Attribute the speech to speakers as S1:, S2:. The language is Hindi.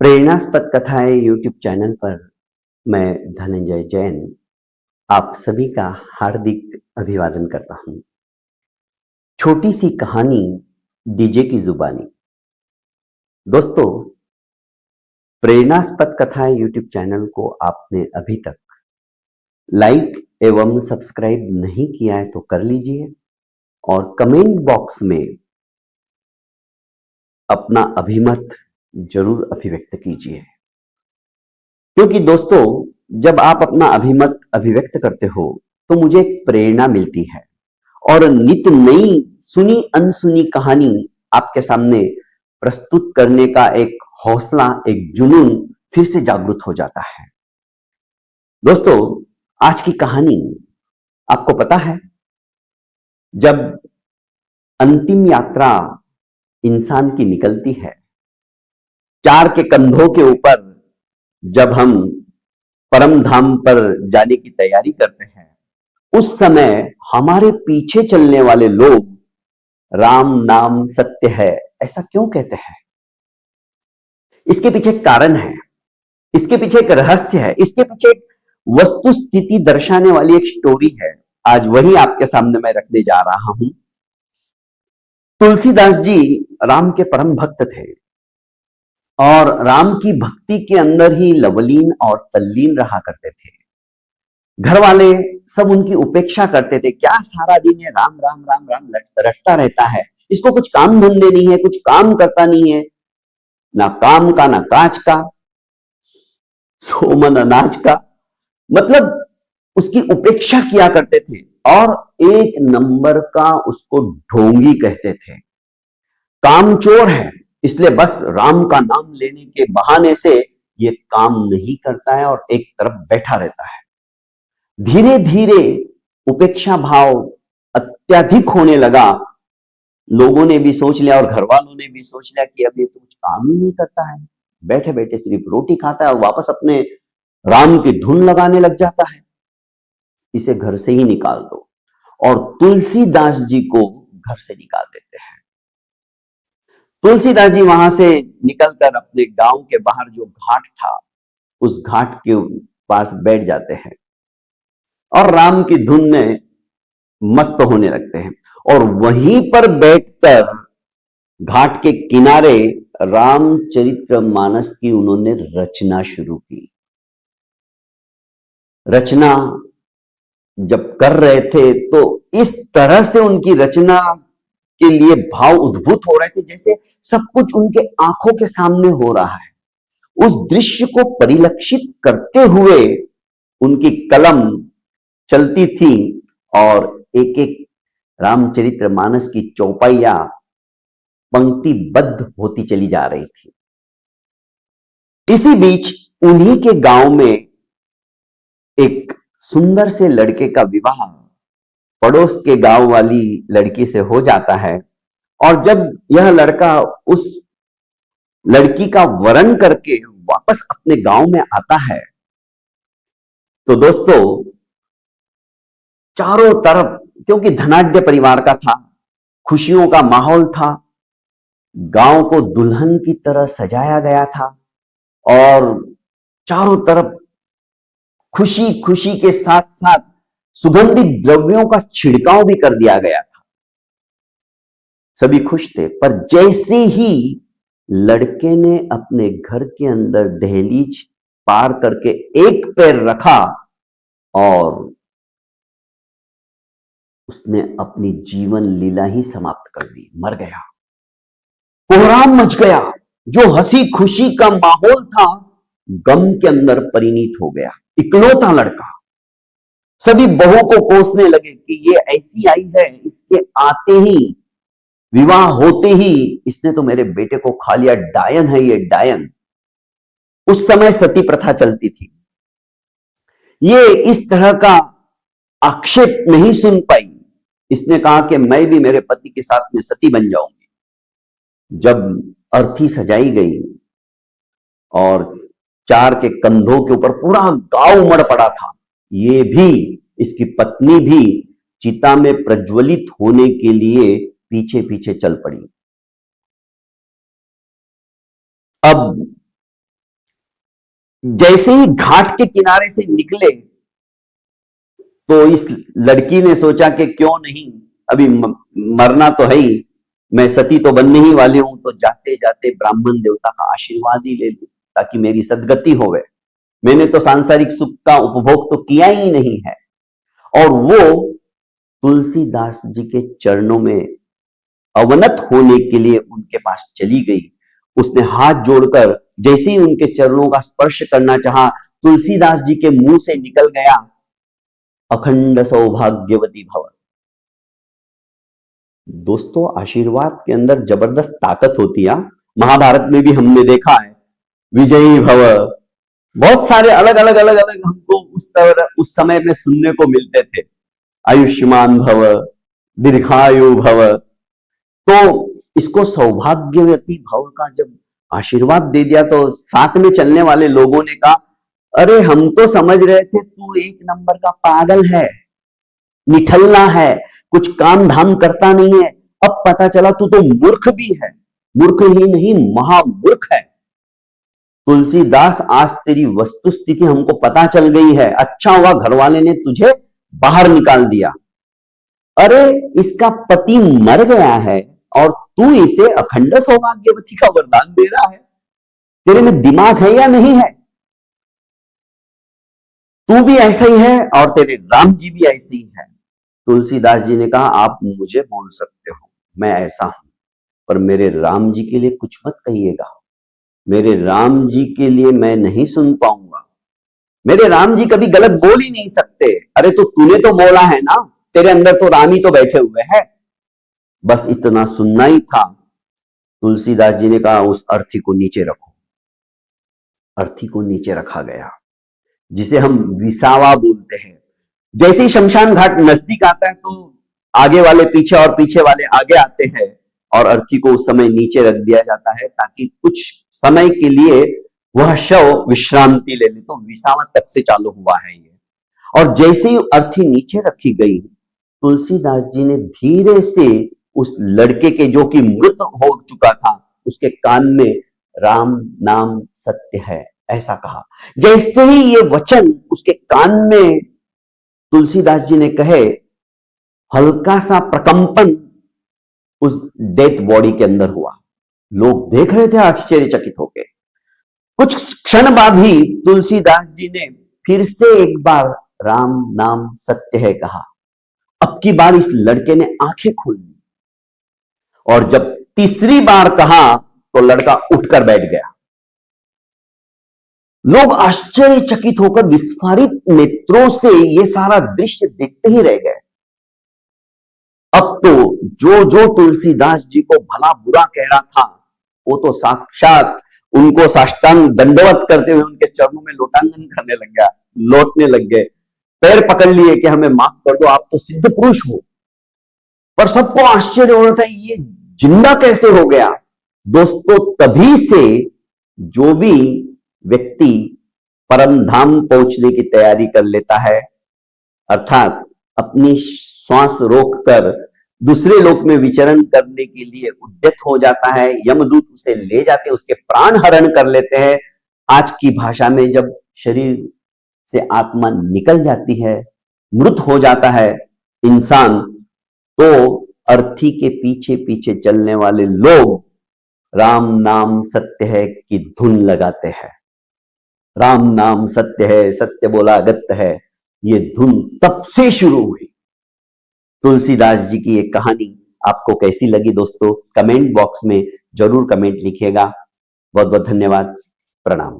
S1: प्रेरणास्पद कथाएं यूट्यूब चैनल पर मैं धनंजय जैन आप सभी का हार्दिक अभिवादन करता हूं। छोटी सी कहानी डीजे की जुबानी। दोस्तों, प्रेरणास्पद कथाएं यूट्यूब चैनल को आपने अभी तक लाइक एवं सब्सक्राइब नहीं किया है तो कर लीजिए और कमेंट बॉक्स में अपना अभिमत जरूर अभिव्यक्त कीजिए, क्योंकि दोस्तों जब आप अपना अभिमत अभिव्यक्त करते हो तो मुझे एक प्रेरणा मिलती है और नित नई सुनी अनसुनी कहानी आपके सामने प्रस्तुत करने का एक हौसला, एक जुनून फिर से जागृत हो जाता है। दोस्तों, आज की कहानी आपको पता है, जब अंतिम यात्रा इंसान की निकलती है, चार के कंधों के ऊपर जब हम परम धाम पर जाने की तैयारी करते हैं, उस समय हमारे पीछे चलने वाले लोग राम नाम सत्य है ऐसा क्यों कहते हैं? इसके पीछे एक कारण है, इसके पीछे एक रहस्य है, इसके पीछे एक वस्तु स्थिति दर्शाने वाली एक स्टोरी है। आज वही आपके सामने मैं रखने जा रहा हूं। तुलसीदास जी राम के परम भक्त थे और राम की भक्ति के अंदर ही लवलीन और तल्लीन रहा करते थे। घर वाले सब उनकी उपेक्षा करते थे। क्या सारा दिन ये राम राम राम राम रटता रहता है, इसको कुछ काम धंधे नहीं है, कुछ काम करता नहीं है, ना काम का ना काज का, सोमन अनाज का। मतलब उसकी उपेक्षा किया करते थे और एक नंबर का उसको ढोंगी कहते थे। कामचोर है, इसलिए बस राम का नाम लेने के बहाने से ये काम नहीं करता है और एक तरफ बैठा रहता है। धीरे धीरे उपेक्षा भाव अत्यधिक होने लगा। लोगों ने भी सोच लिया और घर वालों ने भी सोच लिया कि अब ये तो कुछ काम ही नहीं करता है, बैठे बैठे सिर्फ रोटी खाता है और वापस अपने राम की धुन लगाने लग जाता है, इसे घर से ही निकाल दो। और तुलसीदास जी को घर से निकाल देते हैं। तुलसीदास जी वहां से निकलकर अपने गांव के बाहर जो घाट था, उस घाट के पास बैठ जाते हैं और राम की धुन में मस्त होने लगते हैं। और वहीं पर बैठकर घाट के किनारे रामचरितमानस की उन्होंने रचना शुरू की। रचना जब कर रहे थे तो इस तरह से उनकी रचना के लिए भाव उद्भूत हो रहे थे जैसे सब कुछ उनके आंखों के सामने हो रहा है। उस दृश्य को परिलक्षित करते हुए उनकी कलम चलती थी और एक एक रामचरितमानस की चौपाइयां पंक्तिबद्ध होती चली जा रही थी। इसी बीच उन्हीं के गांव में एक सुंदर से लड़के का विवाह पड़ोस के गांव वाली लड़की से हो जाता है। और जब यह लड़का उस लड़की का वरण करके वापस अपने गांव में आता है तो दोस्तों चारों तरफ, क्योंकि धनाढ्य परिवार का था, खुशियों का माहौल था, गांव को दुल्हन की तरह सजाया गया था और चारों तरफ खुशी खुशी के साथ साथ सुगंधित द्रव्यों का छिड़काव भी कर दिया गया था। सभी खुश थे, पर जैसे ही लड़के ने अपने घर के अंदर दहलीज पार करके एक पैर रखा और उसने अपनी जीवन लीला ही समाप्त कर दी, मर गया। कोहराम मच गया। जो हंसी खुशी का माहौल था गम के अंदर परिणित हो गया। इकलौता लड़का। सभी बहू को कोसने लगे कि ये ऐसी आई है, इसके आते ही, विवाह होते ही इसने तो मेरे बेटे को खा लिया, डायन है ये, डायन। उस समय सती प्रथा चलती थी। ये इस तरह का आक्षेप नहीं सुन पाई। इसने कहा कि मैं भी मेरे पति के साथ में सती बन जाऊंगी। जब अर्थी सजाई गई और चार के कंधों के ऊपर पूरा गांव उमड़ पड़ा था, ये भी, इसकी पत्नी भी चिता में प्रज्वलित होने के लिए पीछे पीछे चल पड़ी। अब जैसे ही घाट के किनारे से निकले तो इस लड़की ने सोचा कि क्यों नहीं, अभी मरना तो है ही, मैं सती तो बनने ही वाली हूं, तो जाते जाते ब्राह्मण देवता का आशीर्वाद ही ले लूं ताकि मेरी सदगति होवे। मैंने तो सांसारिक सुख का उपभोग तो किया ही नहीं है। और वो तुलसीदास जी के चरणों में अवनत होने के लिए उनके पास चली गई। उसने हाथ जोड़कर जैसे ही उनके चरणों का स्पर्श करना चाहा, तुलसीदास जी के मुंह से निकल गया, अखंड सौभाग्यवती भव। दोस्तों, आशीर्वाद के अंदर जबरदस्त ताकत होती है। महाभारत में भी हमने देखा है, विजयी भव, बहुत सारे अलग अलग हमको उस समय में सुनने को मिलते थे। आयुष्मान भव, दीर्घायु भव। तो इसको सौभाग्यवती भव का जब आशीर्वाद दे दिया तो साथ में चलने वाले लोगों ने कहा, अरे हम तो समझ रहे थे तू एक नंबर का पागल है, निठल्ला है, कुछ काम धाम करता नहीं है। अब पता चला तू तो मूर्ख भी है, मूर्ख ही नहीं महामूर्ख है। तुलसीदास, आज तेरी वस्तु स्थिति हमको पता चल गई है। अच्छा हुआ घर वाले ने तुझे बाहर निकाल दिया। अरे इसका पति मर गया है और तू इसे अखंड सौभाग्यवती का वरदान दे रहा है। तेरे में दिमाग है या नहीं है? तू भी ऐसा ही है और तेरे राम जी भी ऐसे ही है। तुलसीदास जी ने कहा, आप मुझे बोल सकते हो, मैं ऐसा हूं, पर मेरे राम जी के लिए कुछ मत कहिएगा। मेरे राम जी के लिए मैं नहीं सुन पाऊंगा। मेरे राम जी कभी गलत बोल ही नहीं सकते। अरे तो तूने तो बोला है ना, तेरे अंदर तो राम ही तो बैठे हुए हैं। बस इतना सुनना ही था। तुलसीदास जी ने कहा, उस अर्थी को नीचे रखो। अर्थी को नीचे रखा गया, जिसे हम विसावा बोलते हैं। जैसे ही शमशान घाट नजदीक आता है तो आगे वाले पीछे और पीछे वाले आगे आते हैं और अर्थी को उस समय नीचे रख दिया जाता है ताकि कुछ समय के लिए वह शव विश्रांति ले ले। तो विसावा तब से चालू हुआ है ये। और जैसे ही अर्थी नीचे रखी गई, तुलसीदास जी ने धीरे से उस लड़के के, जो कि मृत हो चुका था, उसके कान में राम नाम सत्य है ऐसा कहा। जैसे ही ये वचन उसके कान में तुलसीदास जी ने कहे, हल्का सा प्रकंपन उस डेथ बॉडी के अंदर हुआ। लोग देख रहे थे आश्चर्यचकित होकर। कुछ क्षण बाद ही तुलसीदास जी ने फिर से एक बार राम नाम सत्य है कहा। अब की बार इस लड़के ने आंखें खोल ली और जब तीसरी बार कहा तो लड़का उठकर बैठ गया। लोग आश्चर्यचकित होकर विस्फारित नेत्रों से ये सारा दृश्य देखते ही रह गए। अब तो जो जो तुलसीदास जी को भला बुरा कह रहा था, वो तो साक्षात उनको साष्टांग दंडवत करते हुए उनके चरणों में लोटांगन करने लग गया, लौटने लग गए, पैर पकड़ लिए कि हमें माफ कर दो, आप तो सिद्ध पुरुष हो। पर सबको आश्चर्य हो रहा था, ये जिंदा कैसे हो गया। दोस्तों, तभी से जो भी व्यक्ति परम धाम पहुंचने की तैयारी कर लेता है, अर्थात अपनी श्वास रोककर दूसरे लोक में विचरण करने के लिए उद्यत हो जाता है, यमदूत उसे ले जाते उसके प्राण हरण कर लेते हैं। आज की भाषा में जब शरीर से आत्मा निकल जाती है, मृत हो जाता है इंसान, तो अर्थी के पीछे पीछे चलने वाले लोग राम नाम सत्य है की धुन लगाते हैं। राम नाम सत्य है, सत्य बोला अगत्य है, ये धुन तब से शुरू हुई। तुलसीदास जी की ये कहानी आपको कैसी लगी दोस्तों? कमेंट बॉक्स में जरूर कमेंट लिखिएगा। बहुत बहुत धन्यवाद। प्रणाम।